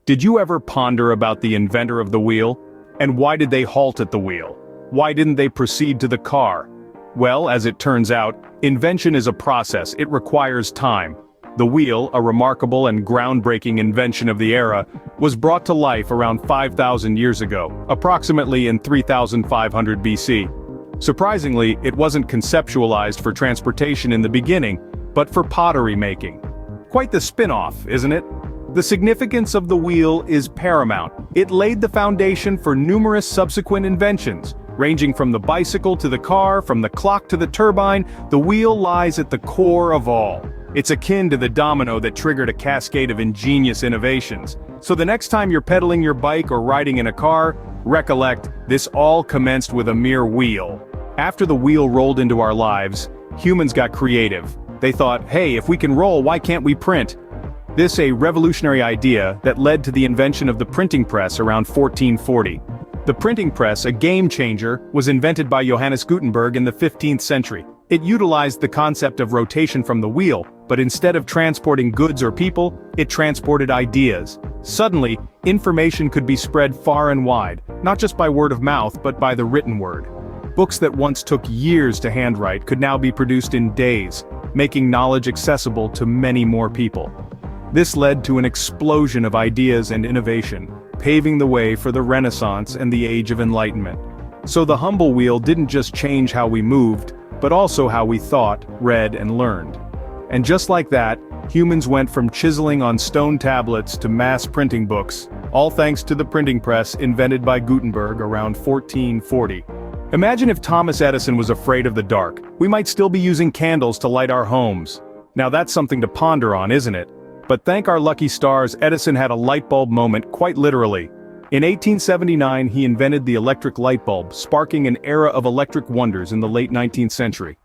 Did you ever ponder about the inventor of the wheel? And why did they halt at the wheel? Why didn't they proceed to the car? Well, as it turns out, invention is a process. It requires time. The wheel, a remarkable and groundbreaking invention of the era, was brought to life around 5,000 years ago, approximately in 3,500 BC. Surprisingly, it wasn't conceptualized for transportation in the beginning, but for pottery making. Quite the spin-off, isn't it? The significance of the wheel is paramount. It laid the foundation for numerous subsequent inventions. Ranging from the bicycle to the car, from the clock to the turbine, the wheel lies at the core of all. It's akin to the domino that triggered a cascade of ingenious innovations. So the next time you're pedaling your bike or riding in a car, recollect, this all commenced with a mere wheel. After the wheel rolled into our lives, humans got creative. They thought, hey, if we can roll, why can't we print? This a revolutionary idea that led to the invention of the printing press around 1440. The printing press, a game changer, was invented by Johannes Gutenberg in the 15th century. It utilized the concept of rotation from the wheel, but instead of transporting goods or people, it transported ideas. Suddenly, information could be spread far and wide, not just by word of mouth but by the written word. Books that once took years to handwrite could now be produced in days, making knowledge accessible to many more people. This led to an explosion of ideas and innovation, paving the way for the Renaissance and the Age of Enlightenment. So the humble wheel didn't just change how we moved, but also how we thought, read, and learned. And just like that, humans went from chiseling on stone tablets to mass printing books, all thanks to the printing press invented by Gutenberg around 1440. Imagine if Thomas Edison was afraid of the dark. We might still be using candles to light our homes. Now that's something to ponder on, isn't it? But thank our lucky stars, Edison had a light bulb moment, quite literally. In 1879 he invented the electric light bulb, sparking an era of electric wonders in the late 19th century.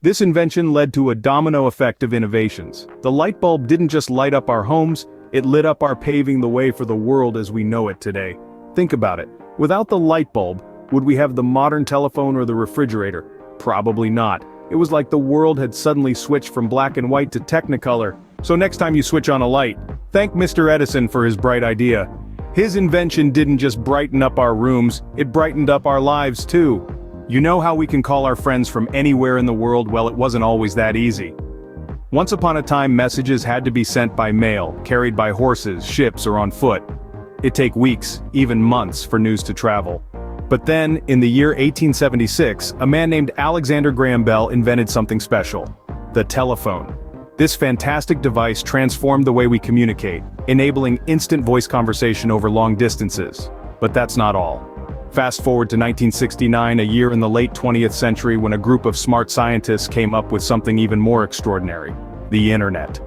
This invention led to a domino effect of innovations. The light bulb didn't just light up our homes, it lit up our paving the way for the world as we know it today. Think about it. Without the light bulb, would we have the modern telephone or the refrigerator? Probably not. It was like the world had suddenly switched from black and white to Technicolor. So next time you switch on a light, thank Mr. Edison for his bright idea. His invention didn't just brighten up our rooms, it brightened up our lives too. You know how we can call our friends from anywhere in the world? Well, it wasn't always that easy. Once upon a time, messages had to be sent by mail, carried by horses, ships, or on foot. It'd take weeks, even months, for news to travel. But then, in the year 1876, a man named Alexander Graham Bell invented something special: the telephone. This fantastic device transformed the way we communicate, enabling instant voice conversation over long distances. But that's not all. Fast forward to 1969, a year in the late 20th century when a group of smart scientists came up with something even more extraordinary: the internet.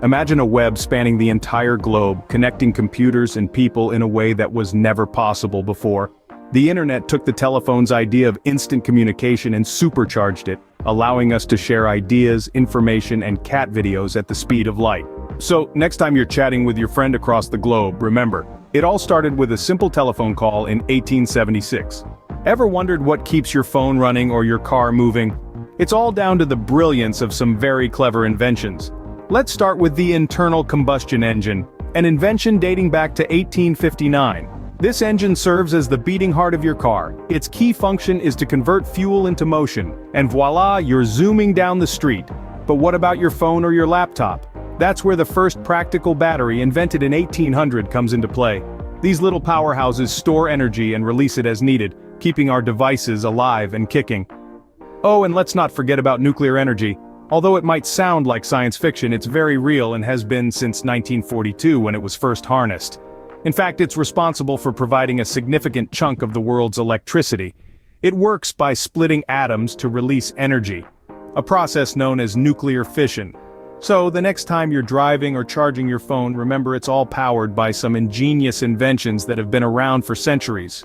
Imagine a web spanning the entire globe, connecting computers and people in a way that was never possible before. The internet took the telephone's idea of instant communication and supercharged it, allowing us to share ideas, information, and cat videos at the speed of light. So, next time you're chatting with your friend across the globe, remember, it all started with a simple telephone call in 1876. Ever wondered what keeps your phone running or your car moving? It's all down to the brilliance of some very clever inventions. Let's start with the internal combustion engine, an invention dating back to 1859. This engine serves as the beating heart of your car. Its key function is to convert fuel into motion, and voila, you're zooming down the street. But what about your phone or your laptop? That's where the first practical battery, invented in 1800, comes into play. These little powerhouses store energy and release it as needed, keeping our devices alive and kicking. Oh, and let's not forget about nuclear energy. Although it might sound like science fiction, it's very real and has been since 1942 when it was first harnessed. In fact, it's responsible for providing a significant chunk of the world's electricity. It works by splitting atoms to release energy, a process known as nuclear fission. So, the next time you're driving or charging your phone, remember it's all powered by some ingenious inventions that have been around for centuries.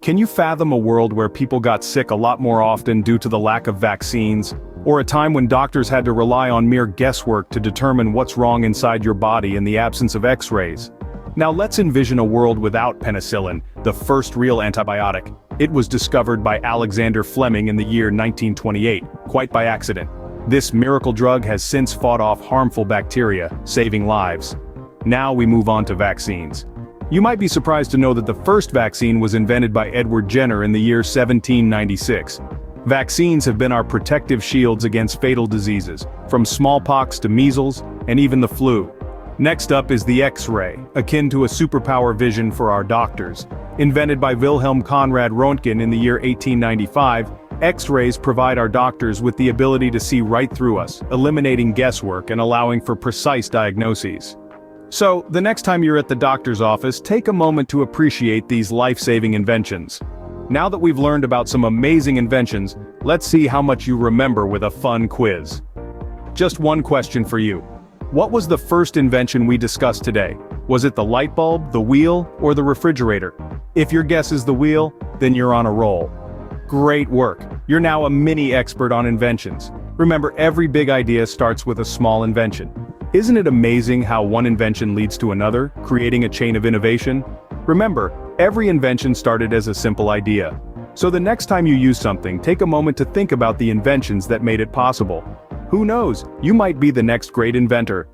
Can you fathom a world where people got sick a lot more often due to the lack of vaccines? Or a time when doctors had to rely on mere guesswork to determine what's wrong inside your body in the absence of X-rays? Now let's envision a world without penicillin, the first real antibiotic. It was discovered by Alexander Fleming in the year 1928, quite by accident. This miracle drug has since fought off harmful bacteria, saving lives. Now we move on to vaccines. You might be surprised to know that the first vaccine was invented by Edward Jenner in the year 1796. Vaccines have been our protective shields against fatal diseases, from smallpox to measles, and even the flu. Next up is the X-ray, akin to a superpower vision for our doctors. Invented by Wilhelm Conrad Röntgen in the year 1895, X-rays provide our doctors with the ability to see right through us, eliminating guesswork and allowing for precise diagnoses. So, the next time you're at the doctor's office, take a moment to appreciate these life-saving inventions. Now that we've learned about some amazing inventions, let's see how much you remember with a fun quiz. Just one question for you. What was the first invention we discussed today? Was it the light bulb, the wheel, or the refrigerator? If your guess is the wheel, then you're on a roll. Great work! You're now a mini expert on inventions. Remember, every big idea starts with a small invention. Isn't it amazing how one invention leads to another, creating a chain of innovation? Remember, every invention started as a simple idea. So the next time you use something, take a moment to think about the inventions that made it possible. Who knows, you might be the next great inventor.